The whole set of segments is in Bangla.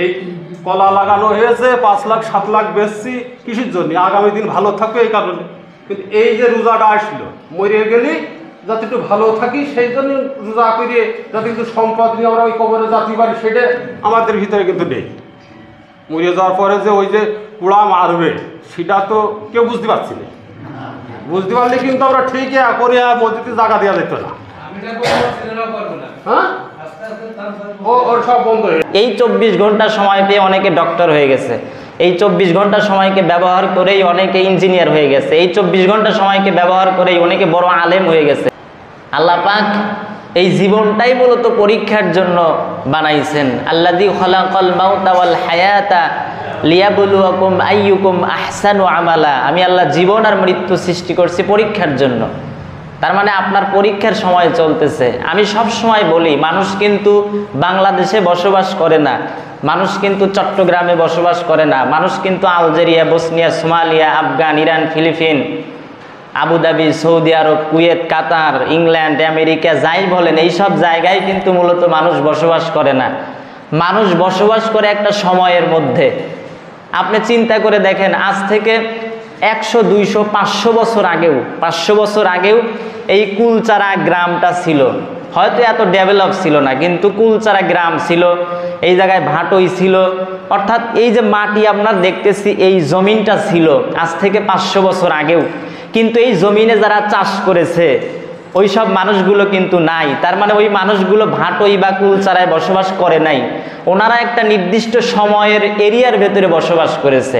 এই কলা লাগানো হয়েছে, 5 লাখ 7 লাখ বেচছি কিসের জন্য? আগামী দিন ভালো থাকবে এই কারণে। কিন্তু এই যে রোজাটা আসলো, মরে গেলে যাতে একটু ভালো থাকি সেই জন্য রোজা করে যাতে একটু সম্পদ নিয়ে আমরা ওই কবরে যাতে পারি, সেটা আমাদের ভিতরে কিন্তু নেই। মরে যাওয়ার পরে যে ওই যে কুড়া মারবে সেটা তো কেউ বুঝতে পারছি না। বুঝতে পারলে কিন্তু আমরা ঠিক করে মসজিদে জায়গা দেওয়া যেত না। হ্যাঁ, ওর সব বন্ধ হয়ে এই 24 ঘন্টা সময় পেয়ে অনেকে ডক্টর হয়ে গেছে, এই 24 ঘন্টা সময়কে ব্যবহার করেই অনেকে ইঞ্জিনিয়ার হয়ে গেছে, এই 24 ঘন্টা সময়কে ব্যবহার করেই অনেকে বড় আলেম হয়ে গেছে। আল্লাহ পাক এই জীবনটাই মূলত পরীক্ষার জন্য বানাইছেন। আল্লাযী খালাকাল মাউতা ওয়াল হায়াতা লিয়াবলুয়াকুম আইয়ুকুম আহসানু আমালা। আমি আল্লাহ জীবন আর মৃত্যু সৃষ্টি করছি পরীক্ষার জন্য। তার মানে আপনার পরীক্ষার সময় চলতেছে। আমি সব সময় বলি, মানুষ কিন্তু বাংলাদেশে বসবাস করে না, মানুষ কিন্তু চট্টগ্রামে বসবাস করে না, মানুষ কিন্তু Algeria, Bosnia, Somalia, Afghan, Iran, Philippine, Abu Dhabi, Saudi Arab, Kuwait, Qatar, England, America যাই বলেন, এই সব জায়গায় কিন্তু মূলত মানুষ বসবাস করে না। মানুষ বসবাস করে একটা সময়ের মধ্যে। আপনি চিন্তা করে দেখেন, আজ থেকে 100, 200, 500 বছর আগেও, 500 বছর আগেও এই কুলচারা গ্রামটা ছিল। হয়তো এত ডেভেলপ ছিল না, কিন্তু কুলচারা গ্রাম ছিল, এই জায়গায় ভাটই ছিল। অর্থাৎ এই যে মাটি আপনার দেখতেছি, এই জমিনটা ছিল আজ থেকে 500 বছর আগেও। কিন্তু এই জমিনে যারা চাষ করেছে ওই সব মানুষগুলো কিন্তু নাই। তার মানে ওই মানুষগুলো ভাটই বা কুলচারায় বসবাস করে নাই, ওনারা একটা নির্দিষ্ট সময়ের এরিয়ার ভেতরে বসবাস করেছে।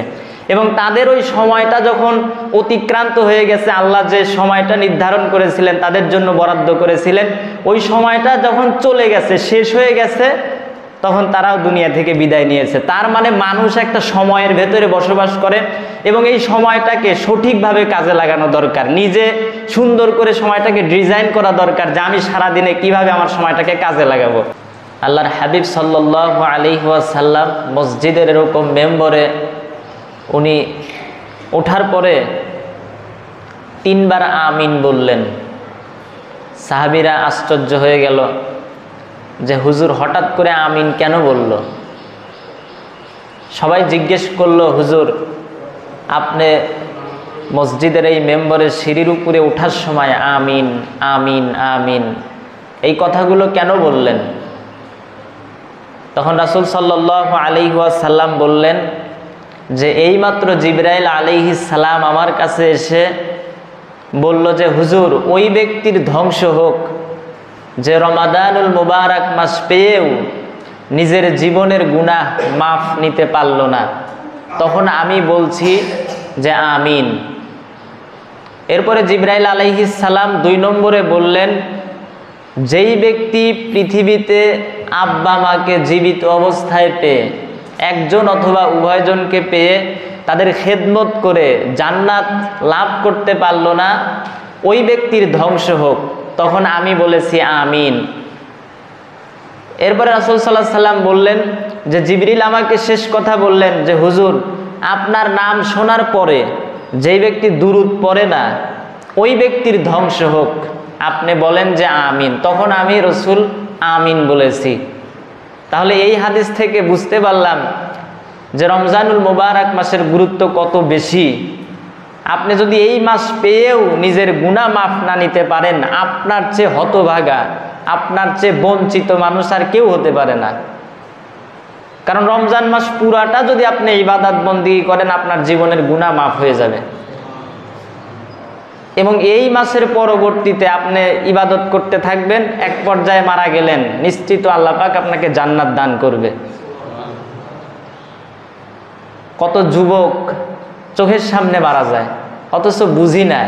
এবং তাদের ওই সময়টা যখন অতিক্রান্ত হয়ে গেছে, আল্লাহ যে সময়টা নির্ধারণ করেছিলেন তাদের জন্য বরাদ্দ করেছিলেন, ওই সময়টা যখন চলে গেছে, শেষ হয়ে গেছে, তখন তারাও দুনিয়া থেকে বিদায় নিয়েছে। তার মানে মানুষ একটা সময়ের ভেতরে বসবাস করে এবং এই সময়টাকে সঠিকভাবে কাজে লাগানো দরকার। নিজে সুন্দর করে সময়টাকে ডিজাইন করা দরকার যে আমি সারাদিনে কিভাবে আমার সময়টাকে কাজে লাগাবো। আল্লাহর হাবিব সাল্লাল্লাহু আলাইহি ওয়াসাল্লাম মসজিদের এরকম মেম্বরে উনি ওঠার পরে 3 বার আমিন বললেন। সাহাবীরা আশ্চর্য হয়ে গেল যে হুজুর হঠাৎ করে আমিন কেন বলল। সবাই জিজ্ঞেস করলো, হুজুর আপনি মসজিদের এই মেম্বরের সিঁড়ির উপরে ওঠার সময় আমিন আমিন আমিন এই কথাগুলো কেন বললেন? তখন রাসূল সাল্লাল্লাহু আলাইহি ওয়াসাল্লাম বললেন যে এইমাত্র জিবরাইল আলাইহিস সালাম আমার কাছে এসে বলল যে হুজুর ওই ব্যক্তির ধ্বংস হোক যে রমাদানুল মুবারক মাস পেয়েও নিজের জীবনের গুনাহ মাফ নিতে পারল না। তখন আমি বলছি যে আমিন। এরপরে জিবরাইল আলাইহিস সালাম 2 নম্বরে বললেন, যেই ব্যক্তি পৃথিবীতে আব্বা মাকে জীবিত অবস্থায় পেয়ে, একজন অথবা উভয়জনকে পেয়ে তাদের খেদমত করে জান্নাত লাভ করতে পারল না, ওই ব্যক্তির ধ্বংস হোক। তখন আমি বলেছি আমিন। এরপরে রাসূল সাল্লাল্লাহু আলাইহি সাল্লাম বললেন যে জিবরিল আমাকে শেষ কথা বললেন যে হুজুর আপনার নাম শোনার পরে যেই ব্যক্তি দুরূদ পড়ে না ওই ব্যক্তির ধ্বংস হোক, আপনি বলেন যে আমিন। তখন আমি রাসূল আমিন বলেছি। তাহলে এই হাদিস থেকে বুঝতে পারলাম যে রমজানুল মুবারক মাসের গুরুত্ব কত বেশি। আপনি যদি এই মাস পেয়েও নিজের গুনাহ মাফ না নিতে পারেন, আপনার চেয়ে হতভাগা, আপনার চেয়ে বঞ্চিত মানুষ আর কেউ হতে পারে না। কারণ রমজান মাস পুরাটা যদি আপনি ইবাদত বন্দেগী করেন, আপনার জীবনের গুনাহ মাফ হয়ে যাবে। এবং এই মাসের পরবর্তীতে আপনি ইবাদত করতে থাকবেন, এক পর্যায়ে মারা গেলেন, নিশ্চিত আল্লাহ পাক আপনাকে জান্নাত দান করবে। কত যুবক চোখের সামনে মারা যায় অথচ বুঝি না,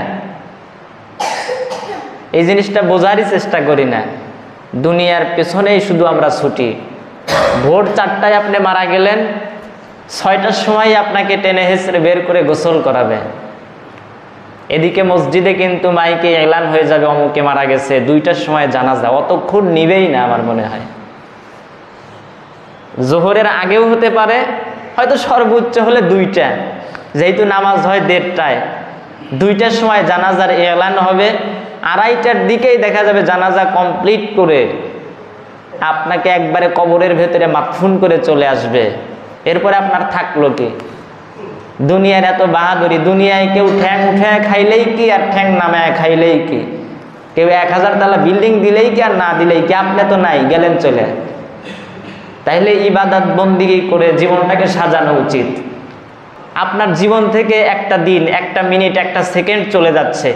এই জিনিসটা বোঝারই চেষ্টা করি না। দুনিয়ার পেছনেই শুধু আমরা ছুটি। ভোর 4টায় আপনি মারা গেলেন, 6টার সময় আপনাকে টেনে হেঁচড়ে বের করে গোসল করাবে। এদিকে মসজিদে কিন্তু মাইকে এলান হয়ে যাবে অমুকে মারা গেছে, 2টার সময় জানাজা, অতক্ষণ নিবেই না আমার মনে হয়। জোহরের আগেও হতে পারে, হয়তো সর্বোচ্চ হলে 2টা, যেহেতু নামাজ হয় 1:30টায়, 2টার সময় জানাজার এলান হবে, 2:30টার দিকেই দেখা যাবে জানাজা কমপ্লিট করে আপনাকে একবারে কবরের ভেতরে মাদফুন করে চলে আসবে। এরপরে আপনার থাকলো কি? দুনিয়ার এত বাহাদুরি, দুনিয়ায় কেউ ঠ্যাং উঠে খাইলেই কি আর ঠ্যাং নামায় খাইলেই কি, কেউ 1000 তলা বিল্ডিং দিলেই কি আর না দিলেই কি, আপনি তো নাই, গেলেন চলে। তাইলে ইবাদত বন্দিগি করে জীবনটাকে সাজানো উচিত। আপনার জীবন থেকে একটা দিন, একটা মিনিট, একটা সেকেন্ড চলে যাচ্ছে,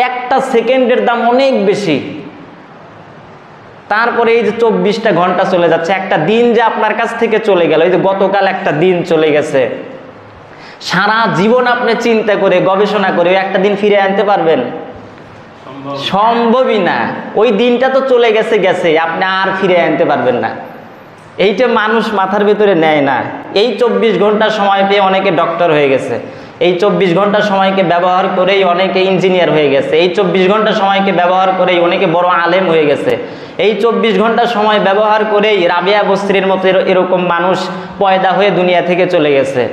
একটা সেকেন্ডের দাম অনেক বেশি। তারপরে এই যে 24টা ঘন্টা চলে যাচ্ছে, একটা দিন যে আপনার কাছ থেকে চলে গেল, এই যে গতকাল একটা দিন চলে গেছে, সারা জীবন আপনি চিন্তা করে গবেষণা করে একটা দিন ফিরে আনতে পারবেন? সম্ভবই না। ওই দিনটা তো চলে গেছে গেছে, আপনি আর ফিরে আনতে পারবেন না। এইটা মানুষ মাথার ভেতরে নেয় না। এই 24 ঘন্টা সময় পেয়ে অনেকে ডক্টর হয়ে গেছে, এই 24 ঘন্টা সময়কে ব্যবহার করেই অনেকে ইঞ্জিনিয়ার হয়ে গেছে, এই 24 ঘন্টা সময়কে ব্যবহার করেই অনেকে বড় আলেম হয়ে গেছে, এই 24 ঘন্টা সময় ব্যবহার করেই রাবিয়া বস্রির মতো এরকম মানুষ পয়দা হয়ে দুনিয়া থেকে চলে গেছে।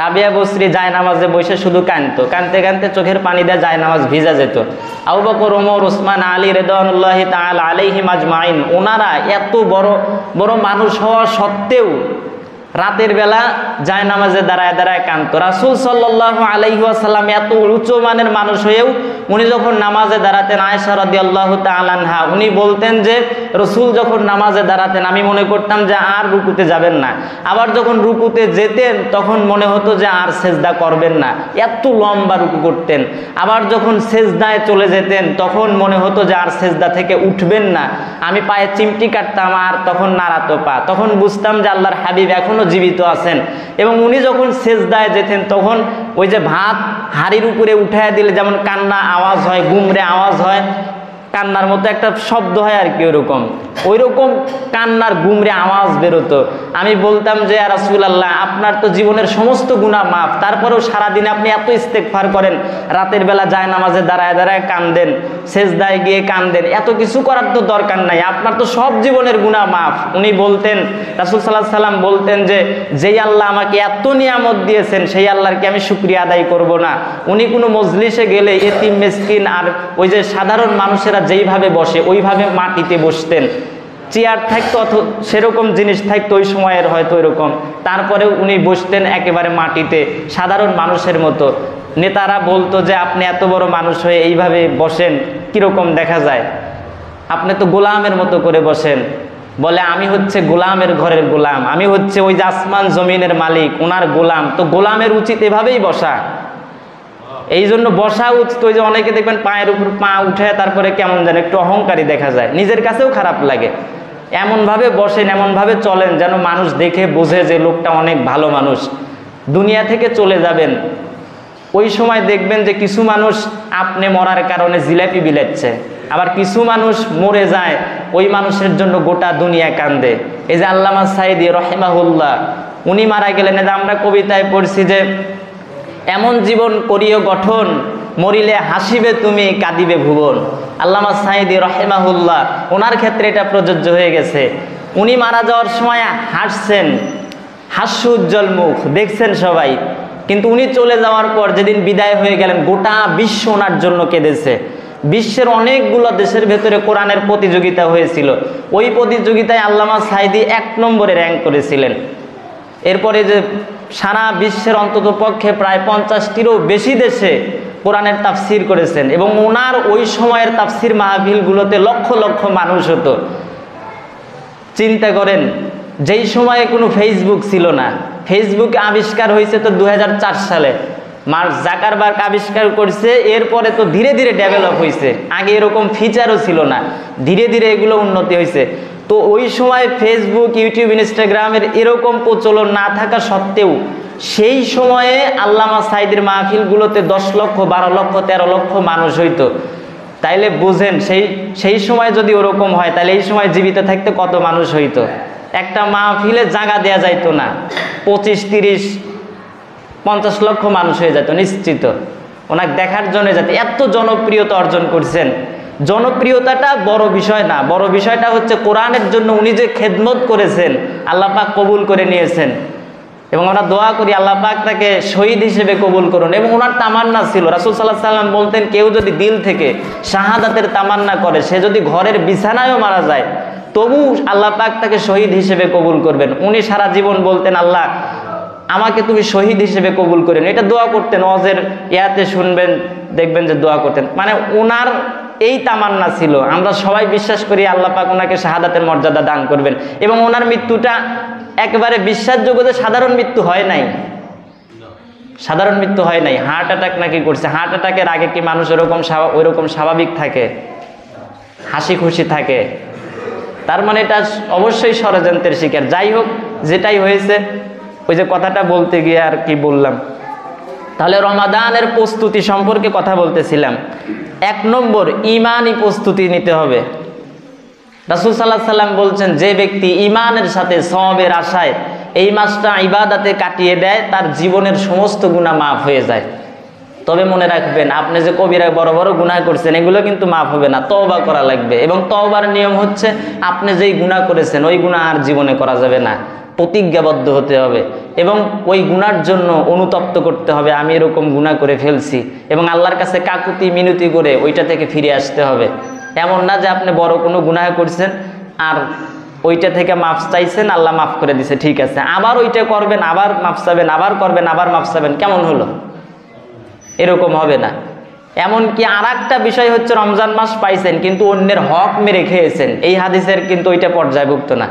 রাবিয়া বস্রি জায়নামাজে বসে শুধু কাঁদতো, কাঁদতে কাঁদতে চোখের পানি দিয়ে জায়নামাজ ভিজা যেত। আবু বকর, ওমর, ওসমান, আলী রিদওয়ানুল্লাহি তাআলা আলাইহিম আজমাইন, ওনারা এত বড় বড় মানুষ হওয়া সত্ত্বেও রাতের বেলা জায়নামাজে দাঁড়ায় দাঁড়ায় কাঁদতো। রাসূল সাল্লাল্লাহু আলাইহি ওয়াসাল্লাম এত উচ্চ মানের মানুষ হয়েও উনি যখন নামাজে দাঁড়াতেন, আয়েশা রাদিয়াল্লাহু তাআলা আনহা উনি বলতেন যে রসুল যখন নামাজে দাঁড়াতেন আমি মনে করতাম যে আর রুকুতে যাবেন না, আবার যখন রুকুতে যেতেন তখন মনে হতো যে আর সেজদা করবেন না, এত লম্বা রুকু করতেন। আবার যখন সেজদায় চলে যেতেন তখন মনে হতো যে আর সেজদা থেকে উঠবেন না, আমি পায়ে চিমটি কাটতাম আর তখন নাড়াতো পা, তখন বুঝতাম যে আল্লাহর হাবিব এখনো জীবিত আছেন। এবং উনি যখন সেজদায় যেতেন তখন ওই যে ভাত হাড়ির উপরে উঠায় দিলে যেমন কান্না আওয়াজ হয়, গুমরে আওয়াজ হয়, কান্নার মতো একটা শব্দ হয় আর কি, ওই রকম কান্নার গুমরে আওয়াজ বেরোতো। আমি বলতাম যে ইয়া রাসূলুল্লাহ, আপনার তো জীবনের সমস্ত গুনাহ মাফ, তারপরেও সারাদিন আপনি এত ইস্তেগফার করেন, রাতের বেলা যায় নামাজে দাঁড়ায় দাঁড়ায় কান্দেন, সেজদায় গিয়ে কান্দেন, এত কিছু করার তো দরকার নাই, আপনার তো সব জীবনের গুনাহ মাফ। উনি বলতেন, রাসূল সাল্লাল্লাহু আলাইহি সাল্লাম বলতেন যে যেই আল্লাহ আমাকে এত নিয়ামত দিয়েছেন সেই আল্লাহর কি আমি শুকরিয়া আদায় করব না? উনি কোনো মজলিসে গেলে এতিম মিসকিন আর ওই যে সাধারণ মানুষেরা যেইভাবে বসে ওইভাবে মাটিতে বসতেন, চেয়ার থাকতো সেরকম জিনিস থাকতো ওই সময়ের হয়তো এরকম, তারপরে উনি বসতেন একেবারে মাটিতে সাধারণ মানুষের মতো। নেতারা বলতো যে আপনি এত বড় মানুষ হয়ে এইভাবে বসেন, কিরকম দেখা যায়, আপনি তো গোলামের মতো করে বসেন। বলে আমি হচ্ছে গোলামের ঘরের গোলাম, আমি হচ্ছে ওই যে আসমান জমিনের মালিক, ওনার গোলাম, তো গোলামের উচিত এভাবেই বসা। এই জন্য বসা উচিত। ওই যে অনেকে দেখবেন পায়ের উপর পা উঠে তারপরে কেমন যেন একটু অহংকারী দেখা যায়, নিজের কাছেও খারাপ লাগে। এমনভাবে বসেন, এমনভাবে চলেন যেন মানুষ দেখে বোঝে যে লোকটা অনেক ভালো মানুষ। দুনিয়া থেকে চলে যাবেন, ওই সময় দেখবেন যে কিছু মানুষ আপনি মরার কারণে জিলাপি বিলাচ্ছে, আবার কিছু মানুষ মরে যায় ওই মানুষের জন্য গোটা দুনিয়া কান্দে। এই যে আল্লামা সাঈদী রহিমাহুল্লাহ উনি মারা গেলেন, এই যে আমরা কবিতায় পড়ছি যে এমন জীবন করিও গঠন, মরিলে হাসিবে তুমি কাঁদিবে ভুবন। আল্লামা সাঈদী রহিমাহুল্লাহ ওনার ক্ষেত্রে এটা প্রযোজ্য হয়ে গেছে। উনি মারা যাওয়ার সময় হাসছেন, হাস্য উজ্জ্বল মুখ দেখছেন সবাই, কিন্তু উনি চলে যাওয়ার পর যেদিন বিদায় হয়ে গেলেন গোটা বিশ্ব ওনার জন্য কেঁদেছে। বিশ্বের অনেকগুলো দেশের ভেতরে কোরআনের প্রতিযোগিতা হয়েছিল, ওই প্রতিযোগিতায় আল্লামা সাঈদী 1 নম্বরে র্যাঙ্ক করেছিলেন। এরপরে যে সারা বিশ্বের অন্তত পক্ষে প্রায় 50টিরও বেশি দেশে কোরআনের তাফসির করেছেন, এবং ওনার ওই সময়ের তাফসির মাহফিলগুলোতে লক্ষ লক্ষ মানুষ হতো। চিন্তা করেন, যেই সময়ে কোনো ফেসবুক ছিল না, ফেসবুক আবিষ্কার হয়েছে তো 2004 সালে, মার্ক জাকারবার্গ আবিষ্কার করছে, এরপরে তো ধীরে ধীরে ডেভেলপ হয়েছে, আগে এরকম ফিচারও ছিল না, ধীরে ধীরে এগুলো উন্নতি হয়েছে। তো ওই সময় ফেসবুক, ইউটিউব, ইনস্টাগ্রামের এরকম প্রচলন না থাকা সত্ত্বেও সেই সময়ে আল্লামা সাঈদীর মাহফিলগুলোতে 10 লক্ষ, 12 লক্ষ, 13 লক্ষ মানুষ হইতো। তাইলে বুঝেন সেই সময় যদি ওরকম হয় তাহলে এই সময় জীবিত থাকতে কত মানুষ হইতো। একটা মাহফিলে জায়গা দেয়া যাইতো না, 25, 30, 50 লক্ষ মানুষ হয়ে যেত নিশ্চিত, ওনাকে দেখার জন্য যেত। এত জনপ্রিয়তা অর্জন করছেন। জনপ্রিয়তাটা বড় বিষয় না, বড় বিষয়টা হচ্ছে কোরআনের জন্য উনি যে খেদমত করেছেন আল্লাহ পাক কবুল করে নিয়েছেন। এবং আমরা দোয়া করি আল্লাহ পাক তাকে শহীদ হিসেবে কবুল করুন। এবং ওনার তামান্না ছিল, রাসূল সাল্লাল্লাহু আলাইহি সাল্লাম বলতেন কেউ যদি দিল থেকে শাহাদাতের তামান্না করে, সে যদি ঘরের বিছানায়ও মারা যায় তবু আল্লাহ পাক তাকে শহীদ হিসেবে কবুল করবেন। উনি সারা জীবন বলতেন, আল্লাহ আমাকে তুমি শহীদ হিসেবে কবুল করেন, এটা দোয়া করতেন। ওয়াজের ইয়াতে শুনবেন, দেখবেন যে দোয়া করতেন। মানে ওনার এই তামান্না ছিল। আমরা সবাই বিশ্বাস করি আল্লাহ পাক ওনাকে শাহাদাতের মর্যাদা দান করবেন, এবং ওনার মৃত্যুটা একেবারে বিশ্বাসযোগ্য যে সাধারণ মৃত্যু হয় নাই, সাধারণ মৃত্যু হয় নাই, হার্ট অ্যাটাক নাকি করছে। হার্ট অ্যাটাকের আগে কি মানুষ ওইরকম স্বাভাবিক থাকে, হাসি খুশি থাকে? তার মানে এটা অবশ্যই ষড়যন্ত্রের শিকার। যাই হোক, যেটাই হয়েছে, ওই যে কথাটা বলতে গিয়ে আর কি বললাম। তাহলে রমাদানের প্রস্তুতি সম্পর্কে কথা বলতেছিলাম। 1 নম্বর, ইমানি প্রস্তুতি নিতে হবে। রাসূল সাল্লাল্লাহু আলাইহি সাল্লাম বলছেন, যে ব্যক্তি ইমানের সাথে সওয়াবের আশায় এই মাসটা ইবাদতে কাটিয়ে দেয়, তার জীবনের সমস্ত গুনাহ মাফ হয়ে যায়। তবে মনে রাখবেন, আপনি যে কবিরা বড় বড় গুনাহ করছেন, এগুলো কিন্তু মাফ হবে না, তওবা করা লাগবে। এবং তওবার নিয়ম হচ্ছে, আপনি যেই গুনাহ করেছেন ওই গুনাহ আর জীবনে করা যাবে না, প্রতিজ্ঞাবদ্ধ হতে হবে, এবং ওই গুনার জন্য অনুতপ্ত করতে হবে, আমি এরকম গুনাহ করে ফেলছি, এবং আল্লাহর কাছে কাকুতি মিনতি করে ওইটা থেকে ফিরে আসতে হবে। এমন না যে আপনি বড় কোনো গুনাহ করছেন আর ওইটা থেকে মাফ চাইছেন, আল্লাহ মাফ করে দিছে, ঠিক আছে, আবার ওইটা করবেন, আবার মাফ চাবেন, আবার করবেন, আবার মাফ চাবেন, কেমন হলো? এরকম হবে না। এমনকি আর একটা বিষয় হচ্ছে, রমজান মাস পাইছেন কিন্তু অন্যের হক মেরে খেয়েছেন, এই হাদিসের কিন্তু ওইটা পর্যায়ভুক্ত না।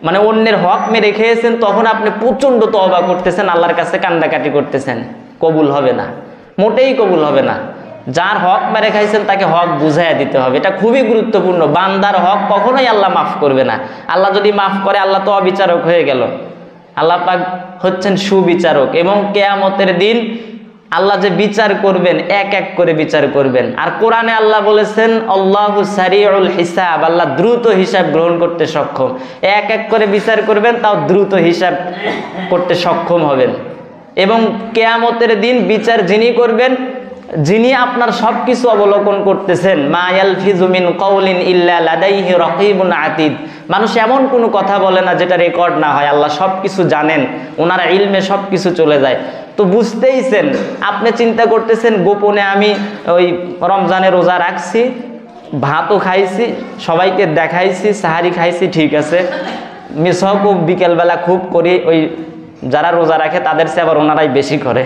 মানে অন্যের হক মেরে খেয়েছেন, তখন আপনি প্রচণ্ড তওবা করতেছেন, আল্লাহর কাছে কান্দাকাটি করতেছেন, কবুল হবে না, মোটেই কবুল হবে না। যার হক মেরে খাইছেন তাকে হক বুঝাইয়া দিতে হবে, এটা খুবই গুরুত্বপূর্ণ। বান্দার হক কখনোই আল্লাহ মাফ করবে না। আল্লাহ যদি মাফ করে, আল্লাহ তো অবিচারক হয়ে গেল। আল্লাহ পাক হচ্ছেন সুবিচারক, এবং কিয়ামতের দিন আল্লাহ যে বিচার করবেন, এক এক করে বিচার করবেন। আর কোরআনে আল্লাহ বলেছেন, আল্লাহু সারিউল হিসাব, আল্লাহ দ্রুত হিসাব গ্রহণ করতে সক্ষম। এক এক করে বিচার করবেন, তাও দ্রুত হিসাব করতে সক্ষম হবেন। এবং কিয়ামতের দিন বিচার যিনি করবেন, যিনি আপনার সব কিছু অবলোকন করতেছেন। মা ইয়ালফিজু মিন কাউলিন ইল্লা লাদাইহি রাকিবুন আতীদ। মানুষ এমন কোনো কথা বলে না যেটা রেকর্ড না হয়, আল্লাহ সব কিছু জানেন, ওনার ইলমে সব কিছু চলে যায়। তো বুঝতেইছেন, আপনি চিন্তা করতেছেন গোপনে আমি ওই রমজানে রোজা রাখছি, ভাতও খাইছি, সবাইকে দেখাইছি, সাহারি খাইছি, ঠিক আছে, মিসওয়াকও বিকেলবেলা খুব করি, ওই যারা রোজা রাখে তাদের চেয়ে আবার ওনারাই বেশি করে,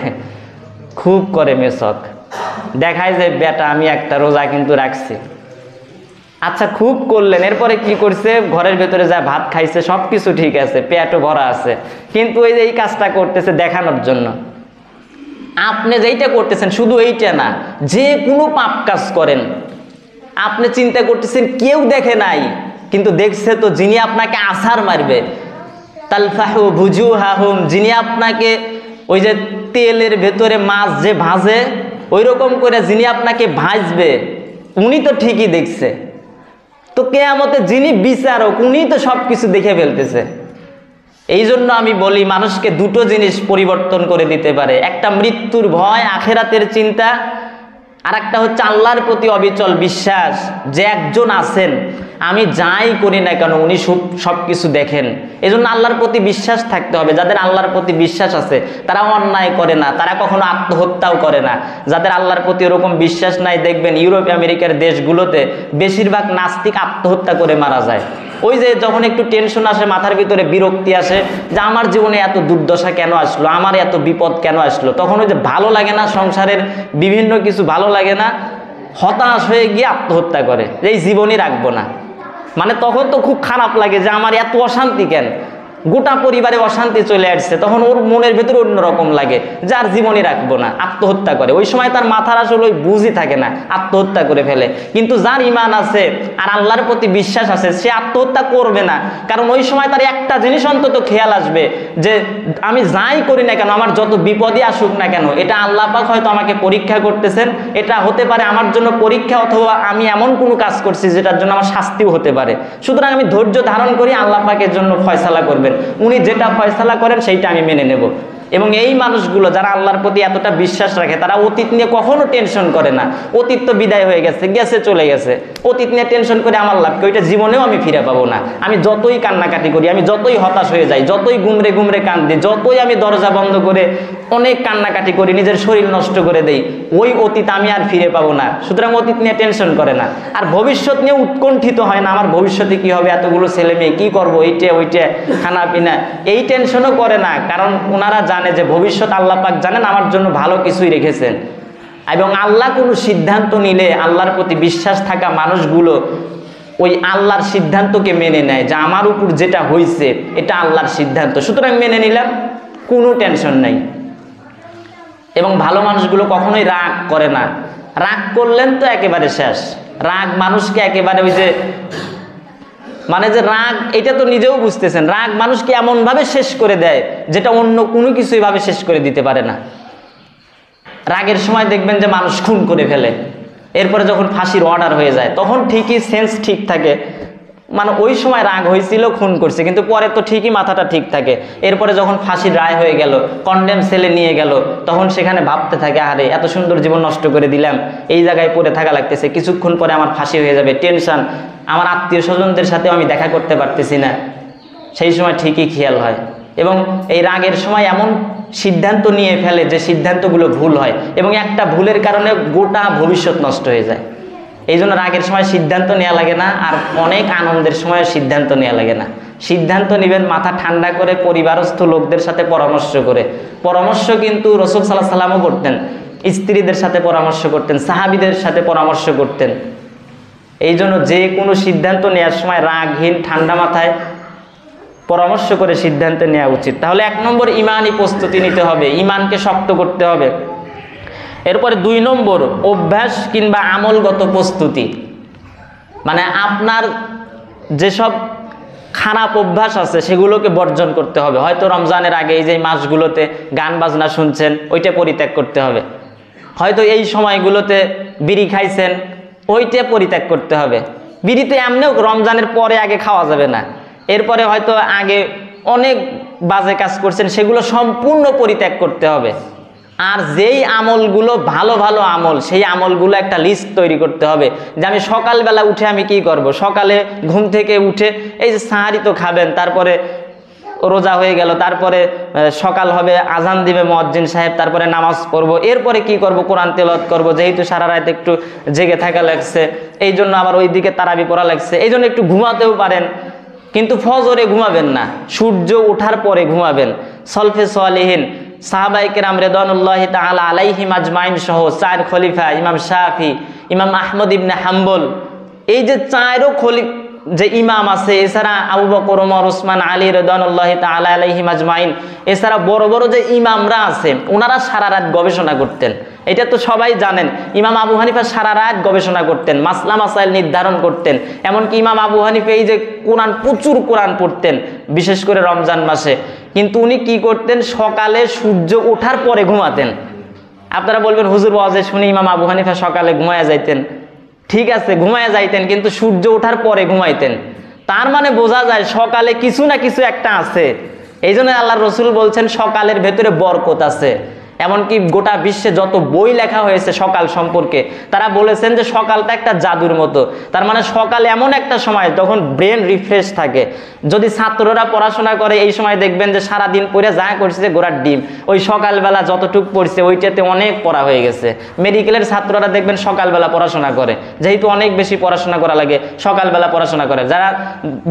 খুব করে মিসওয়াক, দেখায় যে বেটা আমি একটা রোজা কিন্তু রাখছি। আচ্ছা, খুব করলেন, এরপরে কি করছে, ঘরের ভেতরে যা ভাত খাইছে, সব কিছু ঠিক আছে, পেটও ভরা আছে, কিন্তু ওই যে এই কাজটা করতেছে দেখানোর জন্য। আপনি যেইটা করতেছেন, শুধু এইটা না, যে কোনো পাপ কাজ করেন, আপনি চিন্তা করতেছেন কেউ দেখে নাই, কিন্তু দেখছে তো যিনি আপনাকে আছাড় মারবে, তালফাহু বুজুহাহুম, যিনি আপনাকে ওই যে তেলের ভেতরে মাছ যে ভাজে ওই রকম করে যিনি আপনাকে ভাজবে, উনি তো ঠিকই দেখছে। তো কিয়ামতে যিনি বিচারক, উনি তো সব কিছু দেখে ফেলতেছে। এই জন্য আমি বলি, মানুষকে দুটো জিনিস পরিবর্তন করে দিতে পারে, একটা মৃত্যুর ভয়, আখেরাতের চিন্তা, আর একটা হচ্ছে আল্লাহর প্রতি অবিচল বিশ্বাস, যে একজন আছেন, আমি যাই করি না কেন উনি সব কিছু দেখেন। এই জন্য আল্লাহর প্রতি বিশ্বাস থাকতে হবে। যাদের আল্লাহর প্রতি বিশ্বাস আছে তারা অন্যায় করে না, তারা কখনো আত্মহত্যাও করে না। যাদের আল্লাহর প্রতি ওরকম বিশ্বাস নাই, দেখবেন ইউরোপ আমেরিকার দেশগুলোতে বেশিরভাগ নাস্তিক আত্মহত্যা করে মারা যায়। ওই যে যখন একটু টেনশন আসে, মাথার ভিতরে বিরক্তি আসে যে আমার জীবনে এত দুর্দশা কেন আসলো, আমার এত বিপদ কেন আসলো, তখন ওই যে ভালো লাগে না, সংসারের বিভিন্ন কিছু ভালো লাগে না, হতাশ হয়ে গিয়ে আত্মহত্যা করে, যে এই জীবনই রাখবো না। মানে তখন তো খুব খারাপ লাগে যে আমার এত অশান্তি কেন, গোটা পরিবারে অশান্তি চলে আসছে, তখন ওর মনের ভেতরে অন্যরকম লাগে, যার জীবনই রাখবো না, আত্মহত্যা করে। ওই সময় তার মাথার আসলে ওই বুঝই থাকে না, আত্মহত্যা করে ফেলে। কিন্তু যার ঈমান আছে আর আল্লাহর প্রতি বিশ্বাস আছে, সে আত্মহত্যা করবে না, কারণ ওই সময় তার একটা জিনিস অন্তত খেয়াল আসবে যে আমি যাই করি না কেন, আমার যত বিপদই আসুক না কেন, এটা আল্লাহ পাক হয়তো আমাকে পরীক্ষা করতেছেন, এটা হতে পারে আমার জন্য পরীক্ষা, অথবা আমি এমন কোনো কাজ করছি যেটার জন্য আমার শাস্তিও হতে পারে। সুতরাং আমি ধৈর্য ধারণ করি, আল্লাহ পাকের জন্য ফয়সালা করবেন, উনি যেটা ফয়সালা করেন সেইটা আমি মেনে নেব। এবং এই মানুষগুলো যারা আল্লাহর প্রতি এতটা বিশ্বাস রাখে তারা অতীত নিয়ে কখনো টেনশন করে না। অতীত তো বিদায় হয়ে গেছে, গেছে চলে গেছে, অতীত নিয়ে টেনশন করে আমার লাভ কি? ওইটা জীবনেও আমি ফিরে পাবো না। আমি যতই কান্নাকাটি করি, আমি যতই হতাশ হয়ে যাই, যতই গুমরে গুমরে কান্দি, যতই আমি দরজা বন্ধ করে অনেক কান্নাকাটি করি, নিজের শরীর নষ্ট করে দেই, ওই অতীত আমি আর ফিরে পাবো না। সুতরাং অতীত নিয়ে টেনশন করে না। আর ভবিষ্যৎ নিয়ে উৎকণ্ঠিত হয় না, আমার ভবিষ্যতে কি হবে, এতগুলো ছেলে মেয়ে কি করবো, এইটা ওইটা, খানা পিনা, এই টেনশনও করে না। কারণ ওনারা জানে যে ভবিষ্যৎ আল্লাহ পাক জানেন আমার জন্য ভালো কিছুই রেখেছেন। এবং আল্লাহ কোনো সিদ্ধান্ত নিলে আল্লাহর প্রতি বিশ্বাস থাকা মানুষগুলো ওই আল্লাহর সিদ্ধান্তকে মেনে নেয়, যে আমার উপর যেটা হয়েছে এটা আল্লাহর সিদ্ধান্ত, সুতরাং মেনে নিলাম, কোনো টেনশন নাই। এবং ভালো মানুষগুলো কখনোই রাগ করে না। রাগ করলেন তো একেবারে শেষ। রাগ মানুষকে একেবারে ওই যে মানে যে রাগ, এটা তো নিজেও বুঝতেছেন, রাগ মানুষকে এমনভাবে শেষ করে দেয় যেটা অন্য কোনো কিছুই ভাবে শেষ করে দিতে পারে না। রাগের সময় দেখবেন যে মানুষ খুন করে ফেলে, এরপরে যখন ফাঁসির অর্ডার হয়ে যায় তখন ঠিকই সেন্স ঠিক থাকে, মানে ওই সময় রাগ হয়েছিল, খুন করছে, কিন্তু পরে তো ঠিকই মাথাটা ঠিক থাকে। এরপরে যখন ফাঁসির রায় হয়ে গেল, কন্ডেম সেলে নিয়ে গেল, তখন সেখানে ভাবতে থাকে, আরে এত সুন্দর জীবন নষ্ট করে দিলাম, এই জায়গায় পড়ে থাকা লাগতেছে, কিছুক্ষণ পরে আমার ফাঁসি হয়ে যাবে, টেনশন, আমার আত্মীয় স্বজনদের সাথে আমি দেখা করতে পারতেছি না। সেই সময় ঠিকই খেয়াল হয়। এবং এই রাগের সময় এমন সিদ্ধান্ত নিয়ে ফেলে যে সিদ্ধান্তগুলো ভুল হয়, এবং একটা ভুলের কারণে গোটা ভবিষ্যৎ নষ্ট হয়ে যায়। এই জন্য রাগের সময় সিদ্ধান্ত নেওয়া লাগে না, আর অনেক আনন্দের সময় সিদ্ধান্ত নেওয়া লাগে না। সিদ্ধান্ত নেবেন মাথা ঠান্ডা করে, পরিবারস্থ লোকদের সাথে পরামর্শ করে। পরামর্শ কিন্তু রাসূল সাল্লাল্লাহু আলাইহি ওয়াসাল্লামও করতেন, স্ত্রীদের সাথে পরামর্শ করতেন, সাহাবীদের সাথে পরামর্শ করতেন। এই জন্য যে কোনো সিদ্ধান্ত নেওয়ার সময় রাগহীন ঠান্ডা মাথায় পরামর্শ করে সিদ্ধান্ত নেওয়া উচিত। তাহলে 1 নম্বর ইমানি প্রস্তুতি নিতে হবে, ইমানকে শক্ত করতে হবে। এরপরে 2 নম্বর অভ্যাস কিংবা আমলগত প্রস্তুতি, মানে আপনার যেসব খারাপ অভ্যাস আছে সেগুলোকে বর্জন করতে হবে। হয়তো রমজানের আগে এই যে মাসগুলোতে গান বাজনা শুনছেন, ওইটা পরিত্যাগ করতে হবে। হয়তো এই সময়গুলোতে বিড়ি খাইছেন, ওইটা পরিত্যাগ করতে হবে। বিড়ি তো এমনিও রমজানের পরে আগে খাওয়া যাবে না। এরপরে হয়তো আগে অনেক বাজে কাজ করছেন, সেগুলো সম্পূর্ণ পরিত্যাগ করতে হবে। আর যেই আমলগুলো ভালো ভালো আমল, সেই আমলগুলো একটা লিস্ট তৈরি করতে হবে, যে আমি সকালবেলা উঠে আমি কি করব। সকালে ঘুম থেকে উঠে এই যে সাহারি তো খাবেন, তারপরে রোজা হয়ে গেল, তারপরে সকাল হবে, আজান দিবে মুয়াজ্জিন সাহেব, তারপরে নামাজ পড়বো, এরপরে কি করব, কোরআন তেলাওয়াত করব, যেহেতু সারা রাত একটু জেগে থাকা লাগছে, এই জন্য আবার ওইদিকে তারাবি পড়া লাগছে, এই জন্য একটু ঘুমাতেও পারেন, কিন্তু ফজরে ঘুমাবেন না, সূর্য ওঠার পরে ঘুমাবেন। সলফে সালেহিন সাহাবায়ে কেরাম রিদওয়ানুল্লাহি তাআলা আলাইহিম আজমাইন সহ 4 খলিফা, ইমাম শাফি, ইমাম আহমদ ইবনে হাম্বল, এই যে 4 যে ইমাম আছে, এছাড়া আবু বকর, ওমর, ওসমান, আলী রিদওয়ানুল্লাহি তাআলা আলাইহিম আজমাইন, এছাড়া বড় বড় যে ইমামরা আছে ওনারা সারা রাত গবেষণা করতেন। এটা তো সবাই জানেন। ইমাম আবু হানিফা সারা রাত গবেষণা করতেন, মাসলা মাসাইল নির্ধারণ করতেন। এমনকি ইমাম আবু হানিফা এই যে কোরআন, প্রচুর কোরআন পড়তেন, বিশেষ করে রমজান মাসে। কিন্তু উনি কি করতেন, সকালে সূর্য ওঠার পরে ঘুমাতেন। আপনারা বলবেন হুজুর ওয়াজে শুনি ইমাম আবু হানিফা সকালে ঘুমায়া যাইতেন। ঠিক আছে, ঘুমায়া যাইতেন, কিন্তু সূর্য ওঠার পরে ঘুমাইতেন। তার মানে বোঝা যায় সকালে কিছু না কিছু একটা আছে। এই জন্য আল্লাহর রসুল বলছেন সকালের ভেতরে বরকত আছে। এমনকি গোটা বিশ্বে যত বই লেখা হয়েছে সকাল সম্পর্কে, তারা বলেছেন যে সকালটা একটা জাদুর মতো। তার মানে সকাল এমন একটা সময় যখন ব্রেন রিফ্রেশ থাকে। যদি ছাত্ররা পড়াশোনা করে এই সময় দেখবেন যে সারাদিন পড়ে যা করছে গোড়ার ডিম, ওই সকালবেলা যতটুক পড়ছে ওইটাতে অনেক পড়া হয়ে গেছে। মেডিকেলের ছাত্ররা দেখবেন সকালবেলা পড়াশোনা করে, যেহেতু অনেক বেশি পড়াশোনা করা লাগে সকালবেলা পড়াশোনা করে। যারা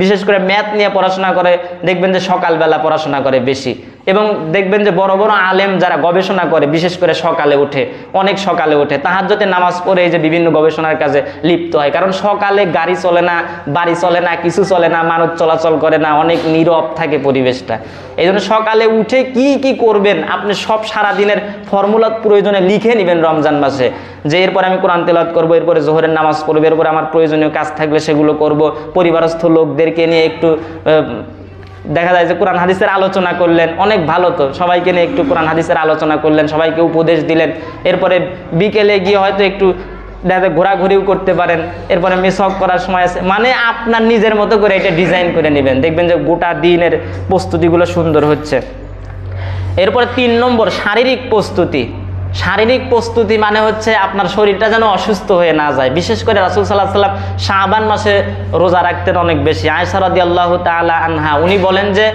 বিশেষ করে ম্যাথ নিয়ে পড়াশোনা করে দেখবেন যে সকালবেলা পড়াশোনা করে বেশি। এবং দেখবেন যে বড় বড় আলেম যারা গবেষণা করে বিশেষ করে সকালে উঠে, অনেক সকালে উঠে তাহাজ্জুদে নামাজ পড়ে এই যে বিভিন্ন গবেষণার কাজে লিপ্ত হয়। কারণ সকালে গাড়ি চলে না, বাড়ি চলে না, কিছু চলে না, মানুষ চলাচল করে না, অনেক নীরব থাকে পরিবেশটা। এই জন্য সকালে উঠে কি কি করবেন আপনি সব সারাদিনের ফর্মুলা প্রয়োজনে লিখে নেবেন রমজান মাসে, যে এরপর আমি কোরআন তেলাওয়াত করবো, এরপরে জোহরের নামাজ পড়বো, এরপরে আমার প্রয়োজনীয় কাজ থাকলে সেগুলো করব, পরিবারস্থ লোকদেরকে নিয়ে একটু দেখা যায় যে কোরআন হাদিসের আলোচনা করলেন, অনেক ভালো। তো সবাইকে নিয়ে একটু কোরআন হাদিসের আলোচনা করলেন, সবাইকে উপদেশ দিলেন। এরপরে বিকেলে গিয়ে হয়তো একটু দেখা যায় ঘোরাঘুরিও করতে পারেন। এরপরে মিসওয়াক করার সময় আছে, মানে আপনার নিজের মতো করে এটা ডিজাইন করে নেবেন, দেখবেন যে গোটা দিনের প্রস্তুতিগুলো সুন্দর হচ্ছে। এরপরে 3 নম্বর শারীরিক প্রস্তুতি। শারীরিক প্রস্তুতি মানে হচ্ছে আপনার শরীরটা যেন অসুস্থ হয়ে না যায়। বিশেষ করে রাসূল সাল্লাল্লাহু আলাইহি ওয়াসাল্লাম শাবান মাসে রোজা রাখতেন অনেক বেশি। আয়েশা রাদিয়াল্লাহু তাআলা আনহা উনি বলেন যে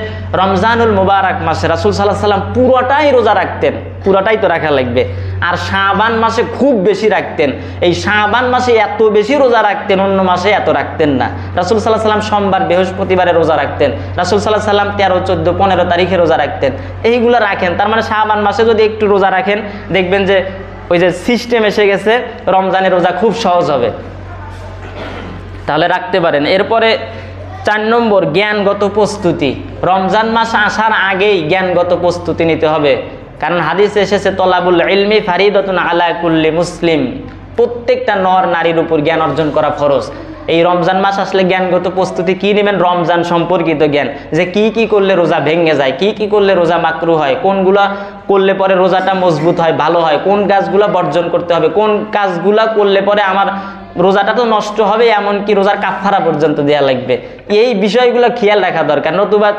রমজানুল মুবারক মাসে রাসূল সাল্লাল্লাহু আলাইহি ওয়াসাল্লাম পুরোটাই রোজা রাখতেন, পুরোটাই তো রাখা লাগবে। আর শাবান মাসে খুব বেশি রাখতেন। এই শাবান মাসে এত বেশি রোজা রাখতেন, অন্য মাসে এত রাখতেন না। রাসূল সাল্লাল্লাহু আলাইহি ওয়াসাল্লাম সোমবার বৃহস্পতিবারে রোজা রাখতেন। রাসূল সাল্লাল্লাহু আলাইহি ওয়াসাল্লাম 13, 14, 15 তারিখে রোজা রাখতেন। এইগুলো রাখেন। তার মানে শাবান মাসে যদি একটু রোজা রাখেন দেখবেন যে ওই যে সিস্টেম এসে গেছে, রমজানের রোজা খুব সহজ হবে, তাহলে রাখতে পারেন। এরপরে 4 নম্বর জ্ঞানগত প্রস্তুতি। রমজান মাস আসার আগেই জ্ঞানগত প্রস্তুতি নিতে হবে। কারণ হাদিসে এসেছে তলাবুল ইলমি ফারিদাতুন আলা কুল্লি মুসলিম, প্রত্যেকটা নর নারীর উপর জ্ঞান অর্জন করা ফরজ। এই রমজান মাস আসলে জ্ঞানগত প্রস্তুতি কি নেবেন? রমজান সম্পর্কিত জ্ঞান, যে কি কি করলে রোজা ভেঙে যায়, কি কি করলে রোজা মাকরু হয়, কোনগুলা করলে পরে রোজাটা মজবুত হয়, ভালো হয়, কোন কাজগুলা বর্জন করতে হবে, কোন কাজগুলা করলে পরে আমার রোজাটা তো নষ্ট হবে, এমনকি রোজার কাফারা পর্যন্ত দেওয়া লাগবে। এই বিষয়গুলো খেয়াল রাখা দরকার, নতুবা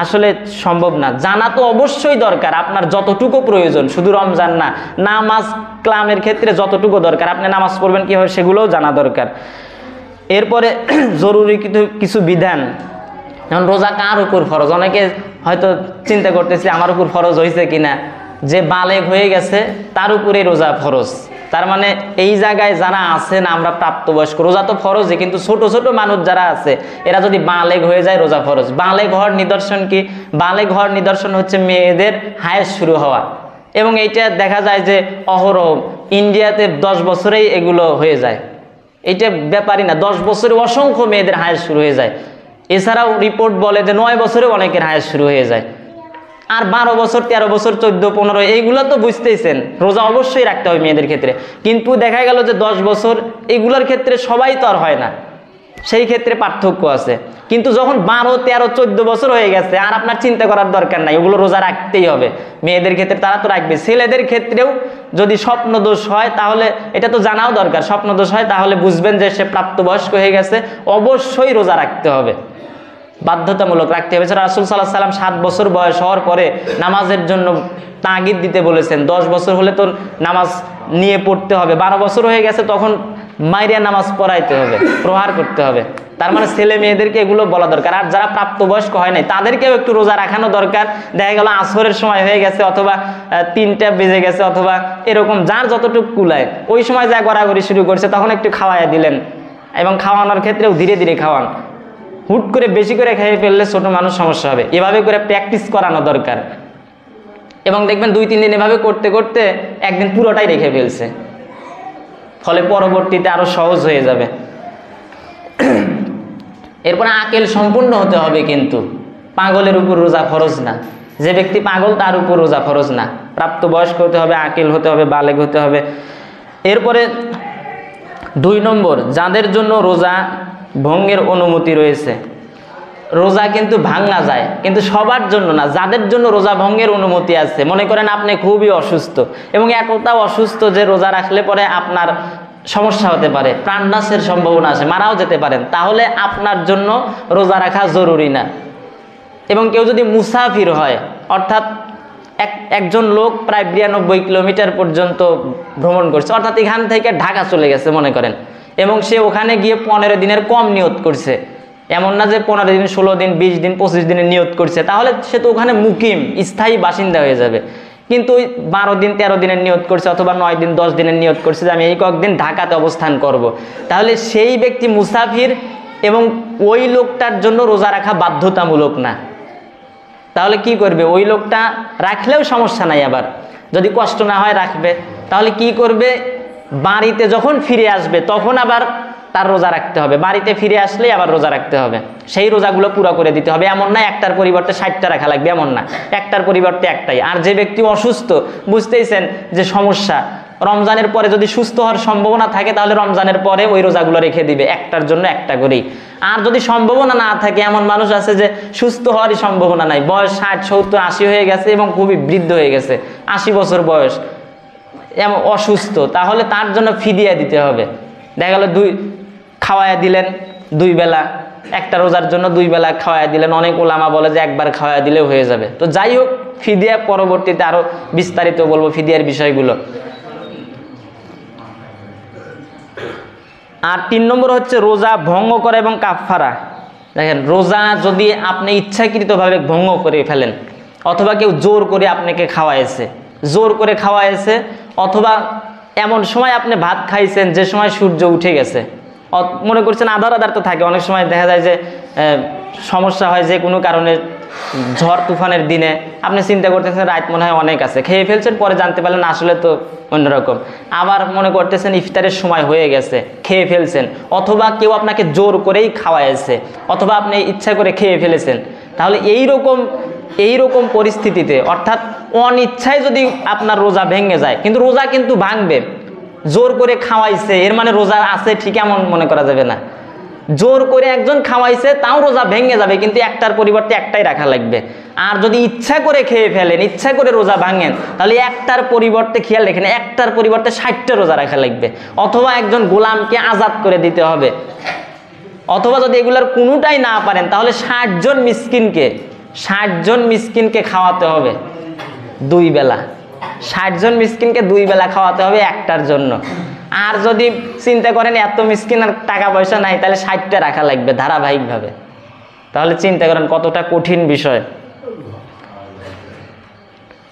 আসলে সম্ভব না। জানা তো অবশ্যই দরকার, আপনার যতটুকু প্রয়োজন, শুধু রমজান না, নামাজ কালামের ক্ষেত্রে যতটুকু দরকার, আপনি নামাজ পড়বেন কীভাবে সেগুলোও জানা দরকার। এরপরে জরুরি কিছু বিধান, যেমন রোজা কার উপর ফরজ। অনেকে হয়তো চিন্তা করতেছে আমার উপর ফরজ হয়েছে কিনা, যে বালেগ হয়ে গেছে তার উপরে রোজা ফরজ। তার মানে এই জায়গায় যারা আছেন আমরা প্রাপ্তবয়স্ক, রোজা তো ফরজই, কিন্তু ছোট ছোট মানুষ যারা আছে এরা যদি বালেগ হয়ে যায় রোজা ফরজ। বালেগ হওয়ার নিদর্শন কি? বালেগ হওয়ার নিদর্শন হচ্ছে মেয়েদের হায়েস শুরু হওয়া, এবং এইটা দেখা যায় যে অহরহ ইন্ডিয়াতে 10 বছরেই এগুলো হয়ে যায়। এইটা ব্যাপারই না, 10 বছরে অসংখ্য মেয়েদের হায়েস শুরু হয়ে যায়। এছাড়াও রিপোর্ট বলে যে 9 বছরে অনেকের হায়েস শুরু হয়ে যায়। আর 12 বছর, 13 বছর, 14, 15 এইগুলো তো বুঝতেইছেন, রোজা অবশ্যই রাখতে হবে মেয়েদের ক্ষেত্রে। কিন্তু দেখা গেল যে 10 বছর এগুলোর ক্ষেত্রে সবাই তো আর হয় না, সেই ক্ষেত্রে পার্থক্য আছে। কিন্তু যখন 12, 13, 14 বছর হয়ে গেছে আর আপনার চিন্তা করার দরকার নাই, ওগুলো রোজা রাখতেই হবে। মেয়েদের ক্ষেত্রে তারা তো রাখবে। ছেলেদের ক্ষেত্রেও যদি স্বপ্ন দোষ হয় তাহলে এটা তো জানাও দরকার, স্বপ্ন দোষ হয় তাহলে বুঝবেন যে সে প্রাপ্তবয়স্ক হয়ে গেছে, অবশ্যই রোজা রাখতে হবে, বাধ্যতামূলক রাখতে হবে। রাসূল সাল্লাল্লাহু আলাইহি ওয়াসাল্লাম 7 বছর বয়স হওয়ার পরে নামাজের জন্য তাগিদ দিতে বলেছেন। 10 বছর হলে তো নামাজ নিয়ে পড়তে হবে, 12 বছর হয়ে গেছে তখন মাইরিয়া নামাজ পড়াইতে হবে, প্রহার করতে হবে। তার মানে ছেলে মেয়েদেরকে এগুলো বলা দরকার। আর যারা প্রাপ্তবয়স্ক হয় নাই তাদেরকেও একটু রোজা রাখানো দরকার। দেখা গেল আসরের সময় হয়ে গেছে, অথবা 3টা বেজে গেছে, অথবা এরকম যার যতটুকু কুলায় ওই সময় যা গড়াগড়ি শুরু করছে তখন একটু খাওয়াইয়া দিলেন, এবং খাওয়ানোর ক্ষেত্রেও ধীরে ধীরে খাওয়ান। হুট করে বেশি করে খেয়ে ফেললে ছোট মানুষ সমস্যা হবে। এভাবে করে প্র্যাকটিস করানো দরকার, এবং দেখবেন 2-3 দিন এভাবে করতে করতে একদিন পুরোটাই রেখে ফেলছে, ফলে পরবর্তীতে আরো সহজ হয়ে যাবে। এরপরে আকেল সম্পূর্ণ হতে হবে, কিন্তু পাগলের উপর রোজা ফরজ না। যে ব্যক্তি পাগল তার উপর রোজা ফরজ না। প্রাপ্তবয়স্ক হতে হবে, আকেল হতে হবে, বালেগ হতে হবে। এরপরে 2 নম্বর, যাদের জন্য রোজা ভঙ্গের অনুমতি রয়েছে। রোজা কিন্তু ভাঙা যায়, কিন্তু সবার জন্য না। যাদের জন্য রোজা ভঙ্গের অনুমতি আছে, মনে করেন আপনি খুবই অসুস্থ, এবং এতটা অসুস্থ যে রোজা রাখলে পরে আপনার সমস্যা হতে পারে, প্রাণনাশের সম্ভাবনা আছে, মারাও যেতে পারেন, তাহলে আপনার জন্য রোজা রাখা জরুরি না। এবং কেউ যদি মুসাফির হয়, অর্থাৎ একজন লোক প্রায় 92 কিলোমিটার পর্যন্ত ভ্রমণ করছে, অর্থাৎ এখান থেকে ঢাকা চলে গেছে মনে করেন, এবং সে ওখানে গিয়ে 15 দিনের কম নিয়ত করছে। এমন না যে 15 দিন, 16 দিন, 20 দিন, 25 দিনের নিয়ত করছে, তাহলে সে তো ওখানে মুকিম, স্থায়ী বাসিন্দা হয়ে যাবে। কিন্তু 12 দিন, 13 দিনের নিয়ত করছে, অথবা 9 দিন, 10 দিনের নিয়ত করছে যে আমি এই কয়েকদিন ঢাকাতে অবস্থান করব, তাহলে সেই ব্যক্তি মুসাফির, এবং ওই লোকটার জন্য রোজা রাখা বাধ্যতামূলক না। তাহলে কি করবে? ওই লোকটা রাখলেও সমস্যা নাই, আবার যদি কষ্ট না হয় রাখবে। তাহলে কি করবে? বাড়িতে যখন ফিরে আসবে তখন আবার তার রোজা রাখতে হবে। বাড়িতে ফিরে আসলেই আবার রোজা রাখতে হবে, সেই রোজাগুলো পুরো করে দিতে হবে। এমন না একটার পরিবর্তে 60টা রাখা লাগবে, এমন না, একটার পরিবর্তে একটাই। আর যে ব্যক্তি অসুস্থ, বুঝতেইছেন যে সমস্যা, রমজানের পরে যদি সুস্থ হওয়ার সম্ভাবনা থাকে তাহলে রমজানের পরে ওই রোজাগুলো রেখে দিবে, একটার জন্য একটা করেই। আর যদি সম্ভাবনা না থাকে, এমন মানুষ আছে যে সুস্থ হওয়ারই সম্ভাবনা নাই, বয়স 60, 70, 80 হয়ে গেছে, এবং খুবই বৃদ্ধ হয়ে গেছে, 80 বছর বয়স, এমন অসুস্থ, তাহলে তার জন্য ফিদিয়া দিতে হবে। দেখা গেল খাওয়াইয়া দিলেন 2 বেলা, একটা রোজার জন্য 2 বেলা খাওয়াইয়া দিলেন। অনেক ওলামা বলে যে একবার খাওয়াইয়া দিলেও হয়ে যাবে। তো যাই হোক, ফিদিয়া পরবর্তীতে আরও বিস্তারিত বলবো ফিদিয়ার বিষয়গুলো। আর 3 নম্বর হচ্ছে রোজা ভঙ্গ করা এবং কাফফারা। দেখেন, রোজা যদি আপনি ইচ্ছাকৃতভাবে ভঙ্গ করে ফেলেন, অথবা কেউ জোর করে আপনাকে খাওয়াইছে, অথবা এমন সময় আপনি ভাত খাইছেন যে সময় সূর্য উঠে গেছে, মনে করছেন আধার তো থাকে, অনেক সময় দেখা যায় যে সমস্যা হয় যে কোনো কারণে, ঝড় তুফানের দিনে আপনি চিন্তা করতেছেন রাত মনে হয় অনেক আছে, খেয়ে ফেলছেন, পরে জানতে পারলেন আসলে তো অন্যরকম। আবার মনে করতেছেন ইফতারের সময় হয়ে গেছে, খেয়ে ফেলছেন, অথবা কেউ আপনাকে জোর করেই খাওয়াইছে, অথবা আপনি ইচ্ছা করে খেয়ে ফেলেছেন। তাহলে এইরকম পরিস্থিতিতে, অর্থাৎ অনিচ্ছায় যদি আপনার রোজা ভেঙে যায়, কিন্তু রোজা কিন্তু ভাঙবে, জোর করে খাওয়াইছে এর মানে রোজা আছে ঠিক এমন মনে করা যাবে না। জোর করে একজন খাওয়াইছে তাও রোজা ভেঙে যাবে, কিন্তু একটার পরিবর্তে একটাই রাখা লাগবে। আর যদি ইচ্ছা করে খেয়ে ফেলেন, ইচ্ছা করে রোজা ভাঙেন, তাহলে একটার পরিবর্তে, খেয়াল রেখেন, একটার পরিবর্তে 60টা রোজা রাখা লাগবে, অথবা একজন গোলামকে আজাদ করে দিতে হবে, অথবা যদি এগুলোর কোনোটাই না পারেন তাহলে 60 জন মিসকিনকে খাওয়াতে হবে 2 বেলা। 60 জন মিসকিনকে 2 বেলা খাওয়াতে হবে একটার জন্য। আর যদি চিন্তা করেন এত মিসকিন আর টাকা পয়সা নাই, তাহলে 60টা রাখা লাগবে ধারাবাহিকভাবে। তাহলে চিন্তা করেন কতটা কঠিন বিষয়।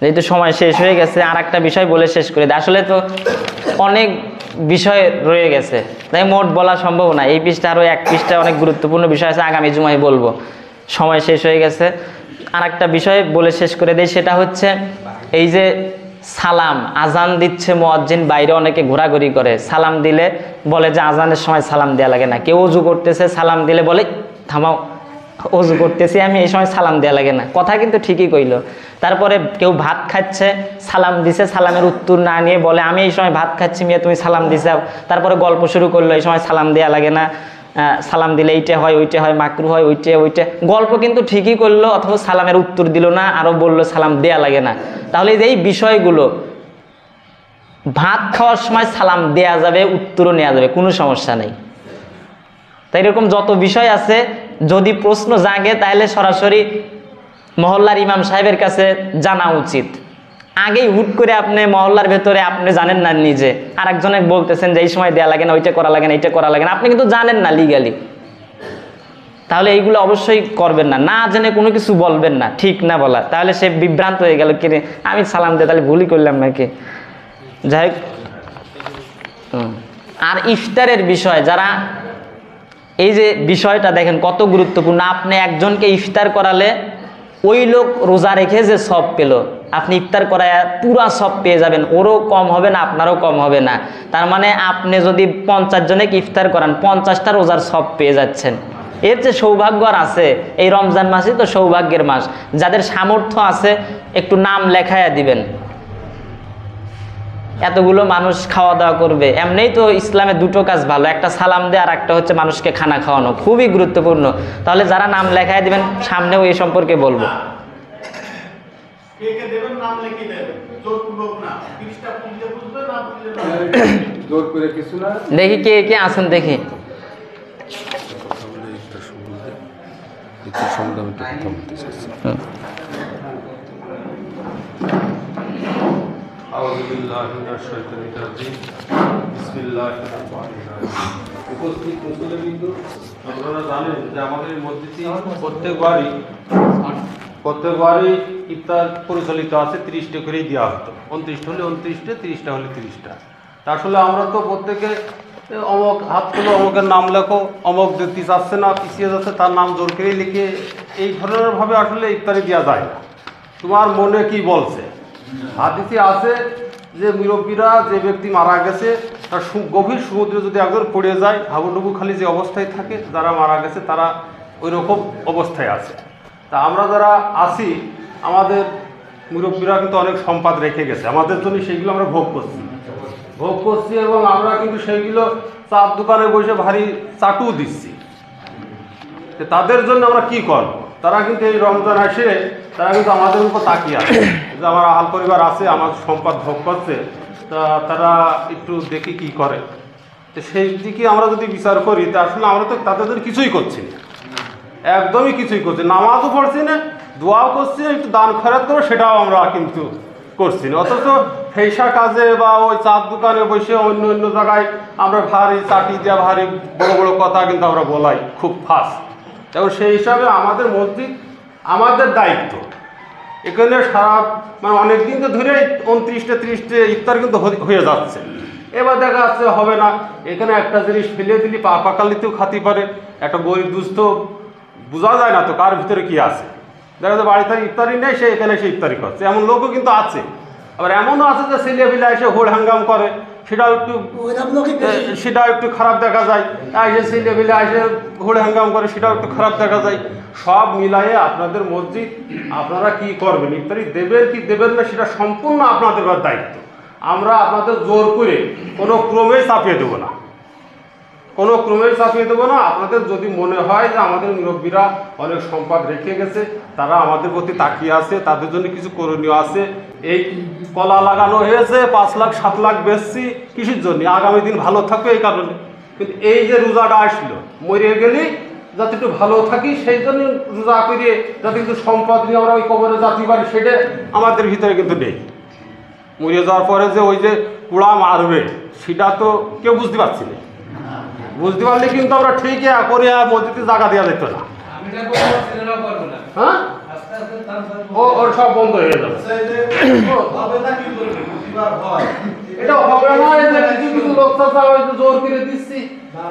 যেহেতু সময় শেষ হয়ে গেছে, আর একটা বিষয় বলে শেষ করে দিই। আসলে তো অনেক বিষয় রয়ে গেছে, তাই মোট বলা সম্ভব না। এই পৃষ্ঠা আরও 1 পৃষ্ঠা অনেক গুরুত্বপূর্ণ বিষয় আছে, আগামী জুমায় বলবো। সময় শেষ হয়ে গেছে। আর একটা বিষয় বলে শেষ করে দেই, সেটা হচ্ছে এই যে সালাম, আজান দিচ্ছে মুয়াজ্জিন, বাইরে অনেকে ঘোরাঘুরি করে, সালাম দিলে বলে যে আজানের সময় সালাম দেওয়া লাগে না। কেউ ওযু করতেছে, সালাম দিলে বলে থামাও, ওযু করতেছি আমি, এই সময় সালাম দেওয়া লাগে না। কথা কিন্তু ঠিকই কইল। তারপরে কেউ ভাত খাচ্ছে, সালাম দিছে, সালামের উত্তর না নিয়ে বলে আমি এই সময় ভাত খাচ্ছি মিয়া, তুমি সালাম দিছাও। তারপরে গল্প শুরু করলো, এই সময় সালাম দেওয়া লাগে না, সালাম দিলে এইটা হয়, ওইটা হয়, মাকরু হয়, ওইটা। গল্প কিন্তু ঠিকই করলো, অথবা সালামের উত্তর দিল না, আরও বললো সালাম দেয়া লাগে না। তাহলে এই বিষয়গুলো, ভাত খাওয়ার সময় সালাম দেয়া যাবে, উত্তরও নেওয়া যাবে, কোনো সমস্যা নেই। তাই এরকম যত বিষয় আছে, যদি প্রশ্ন জাগে তাহলে সরাসরি মহল্লার ইমাম সাহেবের কাছে জানা উচিত। আগেই হুট করে আপনি মহল্লার ভেতরে আপনি জানেন না নিজে, আর একজনে বলতেছেন যে এই সময় দেয়া লাগে না, ওইটা করা লাগে না, এইটা করা লাগে না, আপনি কিন্তু জানেন না লিগালি। তাহলে এইগুলো অবশ্যই করবেন না, না জেনে কোনো কিছু বলবেন না, ঠিক না বলা। তাহলে সে বিভ্রান্ত হয়ে গেল, কিরে আমি সালাম দিয়ে তাহলে ভুলই করলাম নাকি। যাই হোক, আর ইফতারের বিষয়, যারা এই যে বিষয়টা দেখেন কত গুরুত্বপূর্ণ। আপনি একজনকে ইফতার করালে ওই লোক রোজা রেখে যে সব পেল, আপনি ইফতার করায় পুরা সব পেয়ে যাবেন, ওরও কম হবে না, আপনারও কম হবে না। তার মানে আপনি যদি 50 জনকে ইফতার করান, 50টা রোজার সব পেয়ে যাচ্ছেন। এর যে সৌভাগ্য আর আছে, এই রমজান মাসই তো সৌভাগ্যের মাস। যাদের সামর্থ্য আছে একটু নাম লেখায়া দিবেন, এতগুলো মানুষ খাওয়া দাওয়া করবে। এমনিই তো ইসলামে 2টো কাজ ভালো, একটা সালাম দেয় আর একটা হচ্ছে মানুষকে খানা খাওয়ানো, খুবই গুরুত্বপূর্ণ। তাহলে যারা নাম লেখায় দিবেন, সামনেও এই সম্পর্কে বলবো। দেখি কে কে আসেন, দেখি। উপস্থিত মুসলিমবৃন্দ, আপনারা জানেন যে আমাদের মসজিদে প্রত্যেকবারই ইফতার পরিচালিত আছে, 30টা করেই দেওয়া হতো। 29 হলে 29টা, 30টা হলে 30টা। তা আসলে আমরা তো প্রত্যেকে অমক হাত তুলো, অমকের নাম লেখো, অমক ব্যক্তি যাচ্ছে না, পিছিয়ে যাচ্ছে, তার নাম জোর করে লিখে এই ধরনের ভাবে আসলে ইফতারি দেওয়া যায় না। তোমার মনে কি বলছে? হাদিসে আছে যে মুরব্বীরা, যে ব্যক্তি মারা গেছে তার গভীর সমুদ্রে যদি একজন পড়ে যায়, হাবুডুবু খালি যে অবস্থায় থাকে, যারা মারা গেছে তারা ওই রকম অবস্থায় আছে। তা আমরা যারা আছি, আমাদের মুরব্বীরা কিন্তু অনেক সম্পদ রেখে গেছে আমাদের জন্য, সেইগুলো আমরা ভোগ করছি এবং আমরা কিন্তু সেইগুলো চার দোকানে বসে ভারী চাটুও দিচ্ছি। তাদের জন্য আমরা কি করব? তারা কিন্তু এই রমজান আসে, তারা কিন্তু আমাদের উপর তাকিয়ে আছে যে আমার আহাল পরিবার আছে, আমার সম্পদ ভোগ করছে, তা তারা একটু দেখি কি করে। তো সেই দিকে আমরা যদি বিচার করি, তা আসলে আমরা তো তাদের জন্য কিছুই করছি না, একদমই কিছুই করছি। নামাজও পড়ছি না, দোয়াও করছি, একটু দান খয়রাত করবো সেটাও আমরা কিন্তু করছি না। অথচ ফেসা কাজে বা ওই চার দোকানে বসে অন্য অন্য জায়গায় আমরা ভারী চাটি দেওয়া ভারী বড় বড় কথা কিন্তু আমরা বলাই খুব ফাস্ট। এবং সেই হিসাবে আমাদের মসজিদ আমাদের দায়িত্ব। এখানে সারা মানে অনেক দিন তো ধরে 29টে 30টে ইফতার কিন্তু হয়ে যাচ্ছে। এবার দেখা যাচ্ছে হবে না, এখানে একটা জিনিস ফেলে দিলি পাকালিতেও খাতি পারে, একটা গরিব দুস্থ বোঝা যায় না তো কার ভিতরে কি আছে। দেখা যাচ্ছে বাড়িতে ইফতারি নেই, সে এখানে এসে ইফতারি করছে, এমন লোকও কিন্তু আছে। আবার এমনও আছে যে ছেলেপিলা এসে হোড় হাঙ্গাম করে, সেটাও একটু খারাপ দেখা যায়। এসে ছেলেপিলা এসে হোড় হাঙ্গাম করে, সেটাও একটু খারাপ দেখা যায়। সব মিলাইয়ে আপনাদের মসজিদ আপনারা কি করবেন, ইফতারি দেবেন কি দেবেন না সেটা সম্পূর্ণ আপনাদের দায়িত্ব। আমরা আপনাদের জোর করে কোনো ক্রমেই চাপিয়ে দেবো না, কোনো ক্রমেই চাপিয়ে দেবো না। আপনাদের যদি মনে হয় যে আমাদের মুরব্বীরা অনেক সম্পদ রেখে গেছে, তারা আমাদের প্রতি তাকিয়ে আছে, তাদের জন্য কিছু করণীয় আছে। এই কলা লাগানো হয়েছে, 5 লাখ 7 লাখ বেচছি কিসের জন্য, আগামী দিন ভালো থাকবে এই কারণে। কিন্তু এই যে রোজাটা আসলো, মরে গেলে যাতে একটু ভালো থাকি সেই জন্য রোজা করে যাতে কিন্তু সম্পদ নিয়ে আমরা ওই কবরে যাতে পারি, সেটা আমাদের ভিতরে কিন্তু নেই। মরে যাওয়ার পরে যে ওই যে কুড়া মারবে সেটা তো কেউ বুঝতে পারছি না। বুঝতে পারলে কিন্তু আমরা ঠিক করে মসজিদে জায়গা দেওয়া যেত না। হ্যাঁ, ওর সব বন্ধ হয়ে যাবে। এটা হবে না, এই যে কিছু কিছু লোক চাচা ওই যে জোর করে দিচ্ছি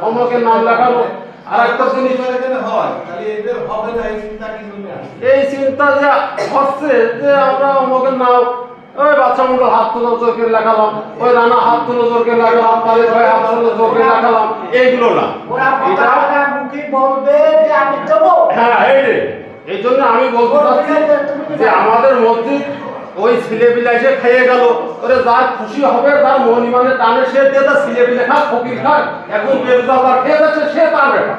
অমুকের নাম লেখানো। আর একটা জিনিস এই চিন্তা যে হচ্ছে যে আমরা অমুকের নাম, ওই বাচ্চা মুখে হাত তুলো জোর করে লেখালাম, ওই রানা হাত তুলো জোর করে লেখালাম, তাদের ভাই হাত তুলো জোর করে লেখালাম, এইগুলো না। হ্যাঁ, এই জন্য আমি বলতে চাচ্ছি যে আমাদের মসজিদ ওই ছেলেপিলা এসে খেয়ে গেল, ওরে যার খুশি হবে, যার মন ইমানে টানে সে দিয়ে, তার ছেলেপিলে খাক ফকির খাক, এখন বেরোজাদার খেয়ে যাচ্ছে সে তার ব্যাপার,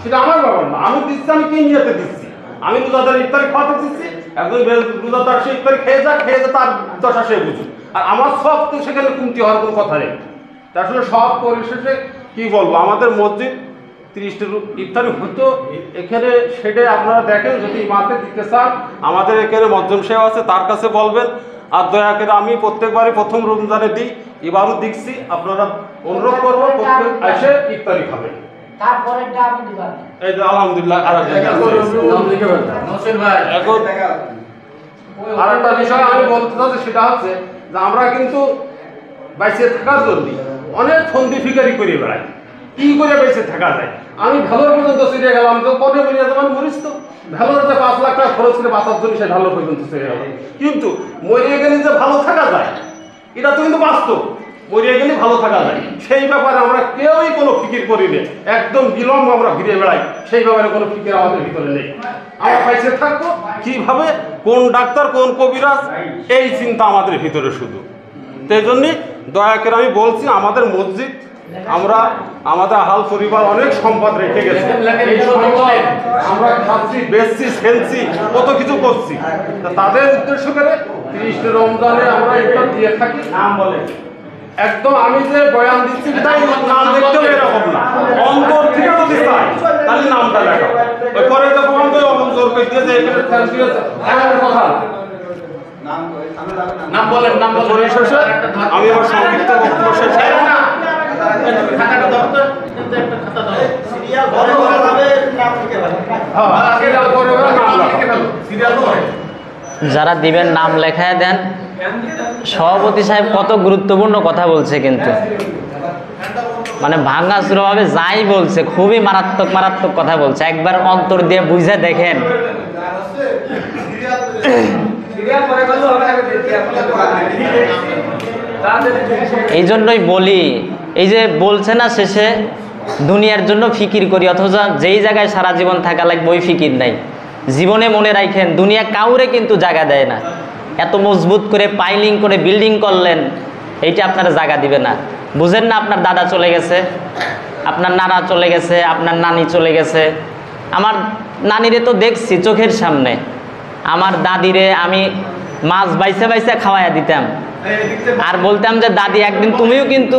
সেটা আমার ব্যাপার না। আমি দিচ্ছি, আমি কি নিয়েতে দিচ্ছি, আমি রোজাদার ইফতারি খাওয়াতে দিচ্ছি, একজন রোজাদার সে ইফতারি খেয়ে যাক, খেয়ে যা তার দশা সে বুঝুক। আর আমার সব তো সেখানে কমতি হওয়ার কোনো কথা নেই। তার সঙ্গে সব পরিশেষে কি বলবো, আমাদের মসজিদ 30টা ইফতারি হতো এখানে, সেটাই আপনারা দেখেন। যদি ইমামকে দিতে চান, আমাদের এখানে মজ্জম সাহেব আছে, তার কাছে বলবেন। আর দয়া করে আমি প্রত্যেকবারই প্রথম রমজানে দিই, এবারও দিচ্ছি, আপনারা অনুরোধ করবো প্রত্যেক এসে ইফতারি খাবেন। এই যে আলহামদুলিল্লাহ। এখন আর একটা বিষয় আমি বলতে চাচ্ছি, সেটা হচ্ছে যে আমরা কিন্তু বাইসে থাকার জন্য অনেক ফন্দি ফিকারি করে বেড়াই, কি করে বেঁচে থাকা যায়। আমি ভেলোর পর্যন্ত চলে গেলাম, তো কবে মরিয়া যেমন মরিস তো ভেলোর যে 5 লাখ টাকা খরচ করে বাঁচার জন্য সে ভেলোর পর্যন্ত চলে গেল। কিন্তু মরিয়ে গেলে যে ভালো থাকা যায় এটা তো কিন্তু বাস্তব, মরিয়ে গেলে ভালো থাকা যায়। সেই ব্যাপারে আমরা কেউই কোনো ফিকির করি না, একদম বিলম্ব আমরা ঘিরে বেড়াই, সেই ব্যাপারে কোনো ফিকির আমাদের ভিতরে নেই। আমরা বাইসে থাকবো কিভাবে, কোন ডাক্তার কোন কবিরাজ, এই চিন্তা আমাদের ভিতরে শুধু। সেই জন্যে দয়া করে আমি বলছি, আমাদের মসজিদ আমরা আমাদের হাল পরিবার অনেক সম্পদ রেখে গেছে, এই সম্পদ আমরা খাচ্ছি, বেচছি, খেলছি, কত কিছু করছি। তাদের উদ্দেশ্য করে 30 রমজানে আমরা এটা দিয়ে থাকি। নাম বলে একদম আমি যে বয়ান দিচ্ছি তাই নাম দেখতেও এরকম না, অন্তর থেকে যদি চাই তাহলে নামটা লেখা। ওই পরে যে বন্ধ অমন জোর করে দিয়ে যে এখানে থ্যাংক ইউ এমন কথা নাম বলেন, নাম বলেন শেষে আমি আমার সংক্ষিপ্ত বক্তব্য শেষ করব। খাতাটা দাও তো, কিন্তু একটা খাতা দাও, সিরিয়াল ঘরে করা যাবে, নাম লিখে দাও। হ্যাঁ, সিরিয়াল করে নাম লিখে দাও, সিরিয়াল করে যারা দিবেন নাম লেখায় দেন। সভাপতি সাহেব কত গুরুত্বপূর্ণ কথা বলছে, কিন্তু মানে ভাঙাচুরোভাবে যাই বলছে, খুবই মারাত্মক মারাত্মক কথা বলছে। একবার অন্তর দিয়ে বুঝে দেখেন। এই জন্যই বলি, এই যে বলছে না শেষে দুনিয়ার জন্য ফিকির করি, অথচ যেই জায়গায় সারা জীবন থাকা লাগবে ওই ফিকির নাই। জীবনে মনে রাখেন, দুনিয়া কাউরে কিন্তু জায়গা দেয় না। এত মজবুত করে পাইলিং করে বিল্ডিং করলেন, এইটা আপনারা জায়গা দিবে না। বুঝেন না, আপনার দাদা চলে গেছে, আপনার নানা চলে গেছে, আপনার নানি চলে গেছে। আমার নানিরে তো দেখছি চোখের সামনে, আমার দাদিরে আমি মাছ বাইসে বাইসে খাওয়াইয়া দিতাম, আর বলতাম যে দাদি একদিন তুমিও কিন্তু,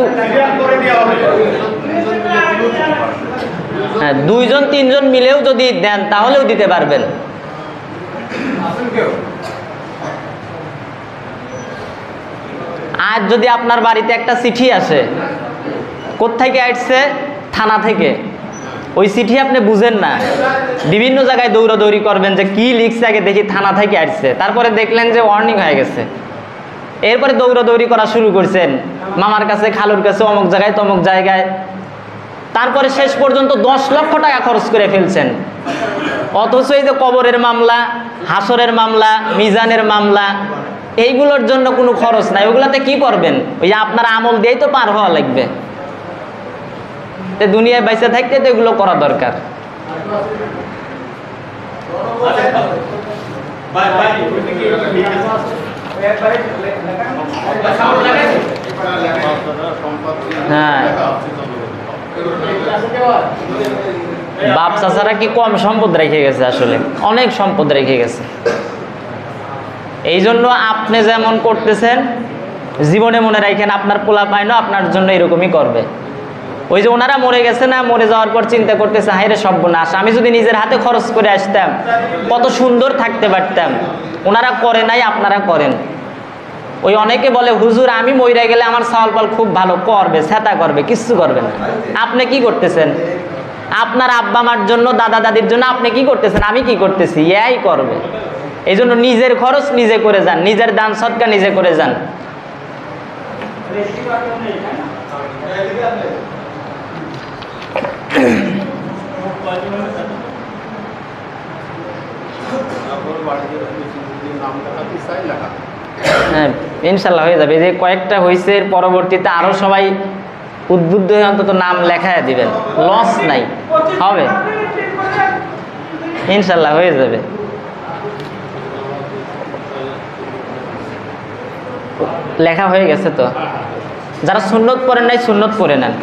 হ্যাঁ 2-3 জন মিলেও যদি দেন তাহলেও দিতে পারবেন। আজ যদি আপনার বাড়িতে একটা চিঠি আসে, কোত্থেকে আসছে? থানা থেকে। ওই চিঠি আপনি বুঝেন না, বিভিন্ন জায়গায় দৌড়াদৌড়ি করবেন যে কি লিখছে আগে দেখি, থানা থেকে আসছে, তারপরে দেখলেন যে ওয়ার্নিং হয়ে গেছে, এরপরে দৌড়াদৌড়ি করা শুরু করছেন মামার কাছে, খালুর কাছে, অমুক জায়গায় তমুক জায়গায়, তারপরে শেষ পর্যন্ত 10 লক্ষ টাকা খরচ করে ফেলছেন। অথচ এই যে কবরের মামলা, হাসরের মামলা, মিজানের মামলা, এইগুলোর জন্য কোনো খরচ নাই। ওগুলাতে কি করবেন? ওই আপনার আমল দিয়েই তো পার হওয়া লাগবে। দুনিয়ায় বেঁচে থাকতে তো এগুলো করা দরকার। হ্যাঁ, বাপ চাচারা কি কম সম্পদ রেখে গেছে? আসলে অনেক সম্পদ রেখে গেছে। এই জন্য আপনি যেমন করতেছেন জীবনে মনে রাখেন, আপনার পোলা পাইনো আপনার জন্য এরকমই করবে। ওই যে ওনারা মরে গেছে না, মরে যাওয়ার পর চিন্তা করতেছে, হায় রে সর্বনাশ, আমি যদি নিজের হাতে খরচ করে আসতাম কত সুন্দর থাকতে পারতাম। ওনারা করে নাই, আপনারা করেন। ওই অনেকে বলে, হুজুর আমি মইরা গেলে আমার চাউল পাল খুব ভালো করবে, ছ্যাতা করবে, কিচ্ছু করবে না। আপনি কি করতেছেন? আপনার আব্বা মার জন্য, দাদা দাদির জন্য আপনি কি করতেছেন? আমি কি করতেছি? এই করবে। এই জন্য নিজের খরচ নিজে করে যান, নিজের দান সদকা নিজে করে যান। হ্যাঁ, ইনশাল্লাহ হয়ে যাবে। যে কয়েকটা হয়েছে, এর পরবর্তীতে আরো সবাই উদ্বুদ্ধ হয়ে অন্তত নাম লেখায় দিবেন, লস নাই, হবে ইনশাল্লাহ হয়ে যাবে। লেখা হয়ে গেছে তো, যারা সুন্নত পড়েন নাই সুন্নত পড়ে নেন।